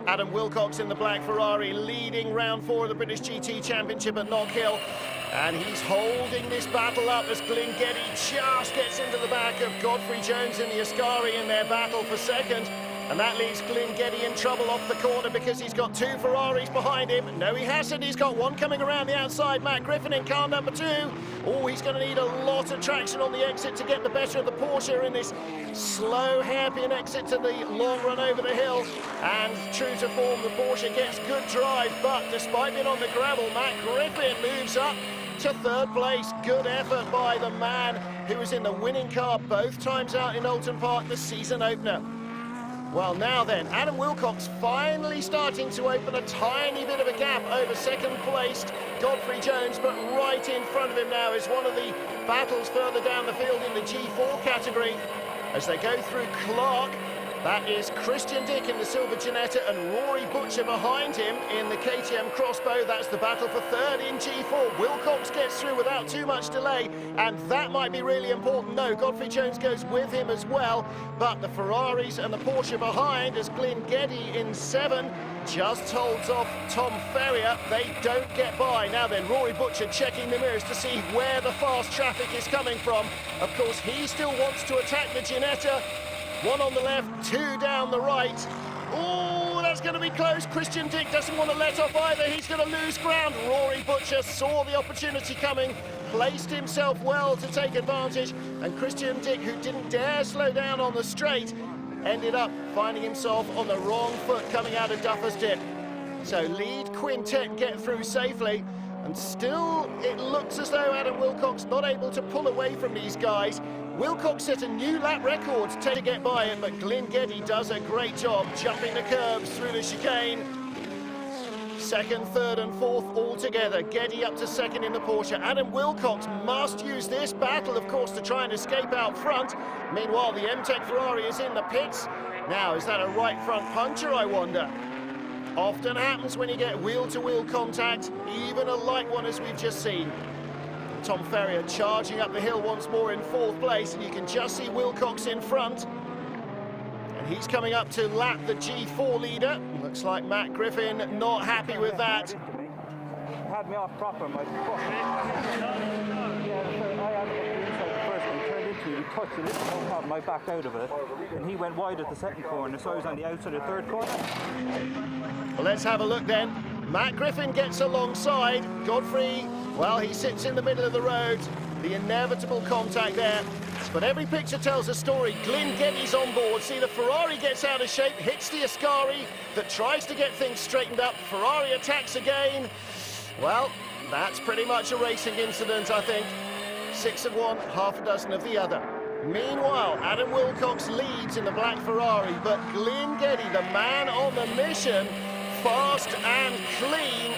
Adam Wilcox in the black Ferrari, leading round 4 of the British GT Championship at Knockhill. And he's holding this battle up as Glyn Geddy just gets into the back of Godfrey Jones in the Ascari in their battle for second. And that leaves Glyn Geddy in trouble off the corner because he's got 2 Ferraris behind him. No, he hasn't. He's got one coming around the outside. Matt Griffin in car number 2. Oh, he's going to need a lot of traction on the exit to get the better of the Porsche in this slow hairpin exit to the long run over the hill. And true to form, the Porsche gets good drive. But despite being on the gravel, Matt Griffin moves up to 3rd place. Good effort by the man who was in the winning car both times out in Oulton Park, the season opener. Well, now then, Adam Wilcox finally starting to open a tiny bit of a gap over 2nd placed Godfrey Jones, but right in front of him now is one of the battles further down the field in the G4 category as they go through Clark. That is Christian Dick in the Silver Ginetta and Rory Butcher behind him in the KTM Crossbow. That's the battle for 3rd in G4. Wilcox gets through without too much delay, and that might be really important. No, Godfrey Jones goes with him as well, but the Ferraris and the Porsche behind as Glyn Geddy in 7 just holds off Tom Ferrier. They don't get by. Now then, Rory Butcher checking the mirrors to see where the fast traffic is coming from. Of course, he still wants to attack the Ginetta. 1 on the left, 2 down the right. Oh, that's going to be close. Christian Dick doesn't want to let off either. He's going to lose ground. Rory Butcher saw the opportunity coming, placed himself well to take advantage, and Christian Dick, who didn't dare slow down on the straight, ended up finding himself on the wrong foot coming out of Duffer's Dip. So lead quintet get through safely, and still it looks as though Adam Wilcox not able to pull away from these guys. Wilcox set a new lap record to get by him, but Glyn Geddy does a great job jumping the curbs through the chicane. 2nd, 3rd and 4th all together. Geddy up to 2nd in the Porsche. Adam Wilcox must use this battle, of course, to try and escape out front. Meanwhile, the M-Tech Ferrari is in the pits. Now, is that a right front puncture, I wonder? Often happens when you get wheel-to-wheel contact, even a light one as we've just seen. Tom Ferrier charging up the hill once more in 4th place, and you can just see Wilcox in front. And he's coming up to lap the G4 leader. Looks like Matt Griffin not happy with that. Had me off proper, my foot. He touched a little part, and I backed out of it, and he went wide at the 2nd corner, so I was on the outside of the 3rd corner. Well, let's have a look then. Matt Griffin gets alongside. Godfrey, well, he sits in the middle of the road. The inevitable contact there. But every picture tells a story. Glyn Geddy's on board. See, the Ferrari gets out of shape, hits the Ascari that tries to get things straightened up. Ferrari attacks again. Well, that's pretty much a racing incident, I think. 6 of one, half a dozen of the other. Meanwhile, Adam Wilcox leads in the black Ferrari, but Glyn Geddy, the man on the mission, fast and clean.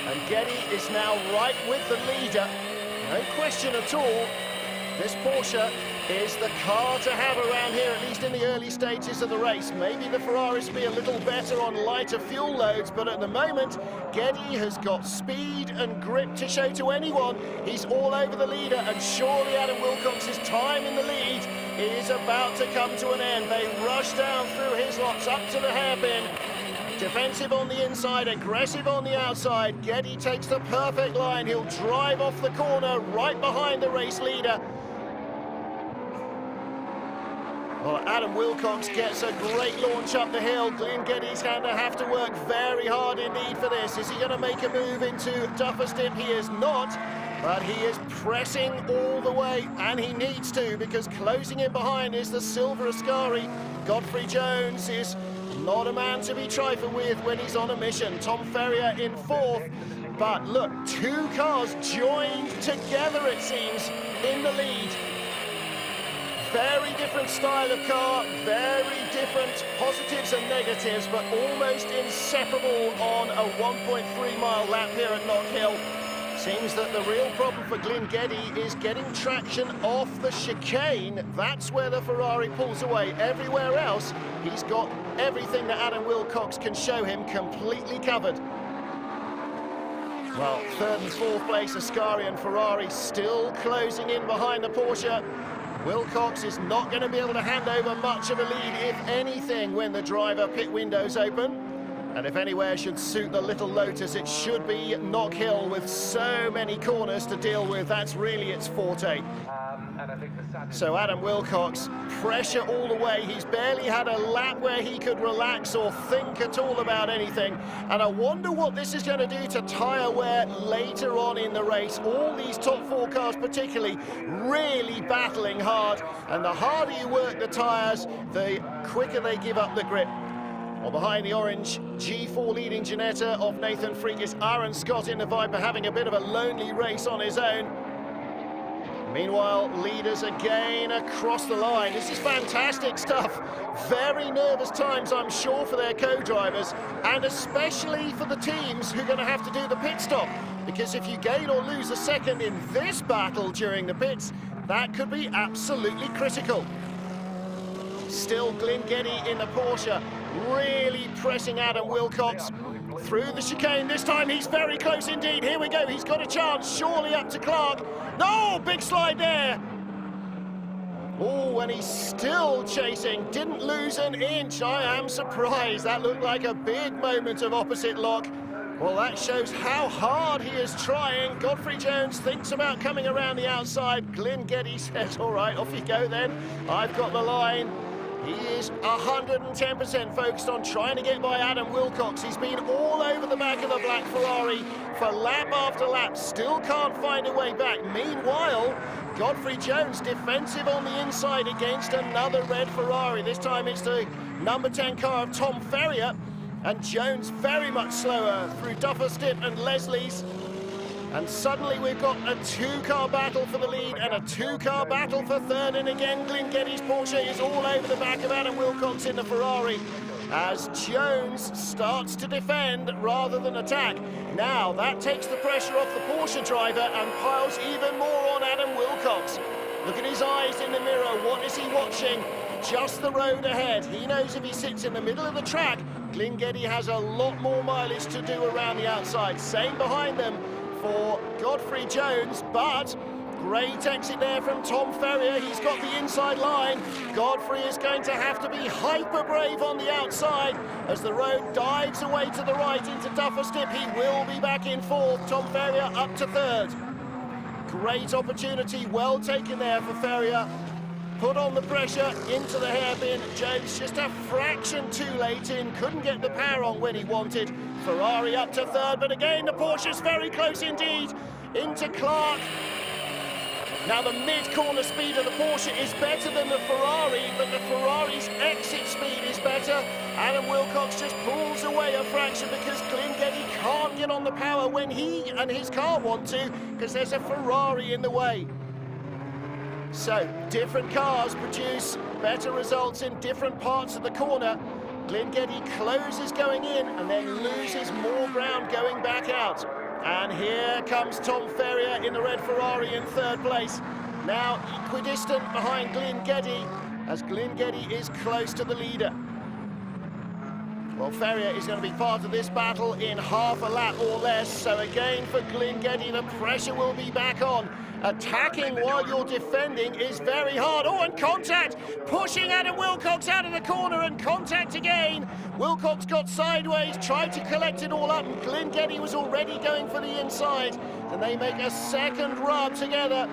And Geddy is now right with the leader. No question at all. This Porsche is the car to have around here, at least in the early stages of the race. Maybe the Ferraris will be a little better on lighter fuel loads, but at the moment, Geddy has got speed and grip to show to anyone. He's all over the leader, and surely Adam Wilcox's time in the lead is about to come to an end. They rush down through his lots up to the hairpin. Defensive on the inside, aggressive on the outside. Geddy takes the perfect line. He'll drive off the corner right behind the race leader. Well, Adam Wilcox gets a great launch up the hill. Glyn Geddy's going to have to work very hard indeed for this. Is he going to make a move into Duffer's Dip? He is not, but he is pressing all the way, and he needs to, because closing in behind is the silver Ascari. Godfrey Jones is not a man to be trifled with when he's on a mission. Tom Ferrier in 4th, but look, 2 cars joined together, it seems, in the lead. Very different style of car, very different positives and negatives, but almost inseparable on a 1.3-mile lap here at Knockhill. Seems that the real problem for Glyn Geddy is getting traction off the chicane. That's where the Ferrari pulls away. Everywhere else, he's got everything that Adam Wilcox can show him completely covered. Well, 3rd and 4th place, Ascari and Ferrari still closing in behind the Porsche. Wilcox is not going to be able to hand over much of a lead, if anything, when the driver pit windows open. And if anywhere should suit the Little Lotus, it should be Knockhill, with so many corners to deal with. That's really its forte. So Adam Wilcox, pressure all the way. He's barely had a lap where he could relax or think at all about anything. And I wonder what this is going to do to tyre wear later on in the race. All these top 4 cars particularly really battling hard. And the harder you work the tyres, the quicker they give up the grip. Well, behind the orange G4 leading Ginetta of Nathan Freak is Aaron Scott in the Viper, having a bit of a lonely race on his own. Meanwhile, leaders again across the line. This is fantastic stuff. Very nervous times, I'm sure, for their co-drivers, and especially for the teams who are going to have to do the pit stop. Because if you gain or lose a second in this battle during the pits, that could be absolutely critical. Still Glyn Geddy in the Porsche, really pressing Adam Wilcox through the chicane. This time he's very close indeed. Here we go, he's got a chance, surely up to Clark. No, big slide there. Oh, and he's still chasing, didn't lose an inch. I am surprised. That looked like a big moment of opposite lock. Well, that shows how hard he is trying. Godfrey Jones thinks about coming around the outside. Glyn Geddy says, all right, off you go then. I've got the line. He is 110% focused on trying to get by Adam Wilcox. He's been all over the back of the black Ferrari for lap after lap, still can't find a way back. Meanwhile, Godfrey Jones defensive on the inside against another red Ferrari. This time it's the number 10 car of Tom Ferrier, and Jones very much slower through Duffer Stip and Leslie's. And suddenly we've got a 2-car battle for the lead and a 2-car battle for third. And again, Glyn Geddy's Porsche is all over the back of Adam Wilcox in the Ferrari as Jones starts to defend rather than attack. Now that takes the pressure off the Porsche driver and piles even more on Adam Wilcox. Look at his eyes in the mirror. What is he watching? Just the road ahead. He knows if he sits in the middle of the track, Glyn Geddy has a lot more mileage to do around the outside. Same behind them for Godfrey Jones, but great exit there from Tom Ferrier. He's got the inside line. Godfrey is going to have to be hyper brave on the outside as the road dives away to the right into Duffer Stip. He will be back in fourth. Tom Ferrier up to third. Great opportunity, well taken there for Ferrier. Put on the pressure into the hairpin. Jones just a fraction too late in, couldn't get the power on when he wanted. Ferrari up to third, but again the Porsche's very close indeed into Clark. Now the mid-corner speed of the Porsche is better than the Ferrari, but the Ferrari's exit speed is better. Adam Wilcox just pulls away a fraction because Glyn Geddy can't get on the power when he and his car want to, because there's a Ferrari in the way. So, different cars produce better results in different parts of the corner. Glyn Geddy closes going in and then loses more ground going back out. And here comes Tom Ferrier in the red Ferrari in third place. Now equidistant behind Glyn Geddy as Glyn Geddy is close to the leader. Well, Ferrier is going to be part of this battle in half a lap or less. So again for Glyn Geddy, the pressure will be back on. Attacking while you're defending is very hard. Oh, and contact! Pushing Adam Wilcox out of the corner, and contact again. Wilcox got sideways, tried to collect it all up, and Glyn Geddy was already going for the inside. And they make a second rub together.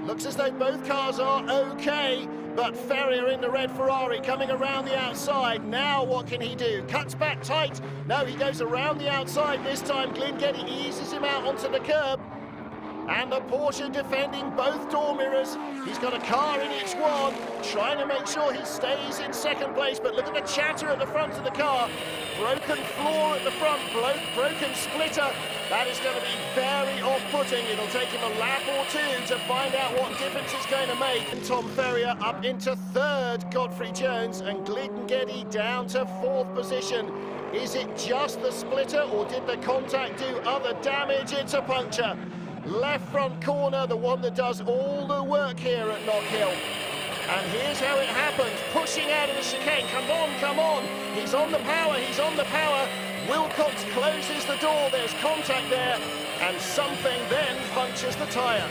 Looks as though both cars are okay, but Ferrier in the red Ferrari coming around the outside. Now what can he do? Cuts back tight. No, he goes around the outside this time. Glyn Geddy eases him out onto the curb. And the Porsche defending both door mirrors. He's got a car in each one, trying to make sure he stays in second place. But look at the chatter at the front of the car. Broken floor at the front, broken splitter. That is going to be very off-putting. It'll take him a lap or two to find out what difference it's going to make. And Tom Ferrier up into third, Godfrey Jones, and Glyn Geddy down to fourth position. Is it just the splitter, or did the contact do other damage? It's a puncture. Left front corner, the one that does all the work here at Knockhill. And here's how it happens, pushing out of the chicane. Come on, come on. He's on the power, he's on the power. Wilcox closes the door, there's contact there, and something then punctures the tyre.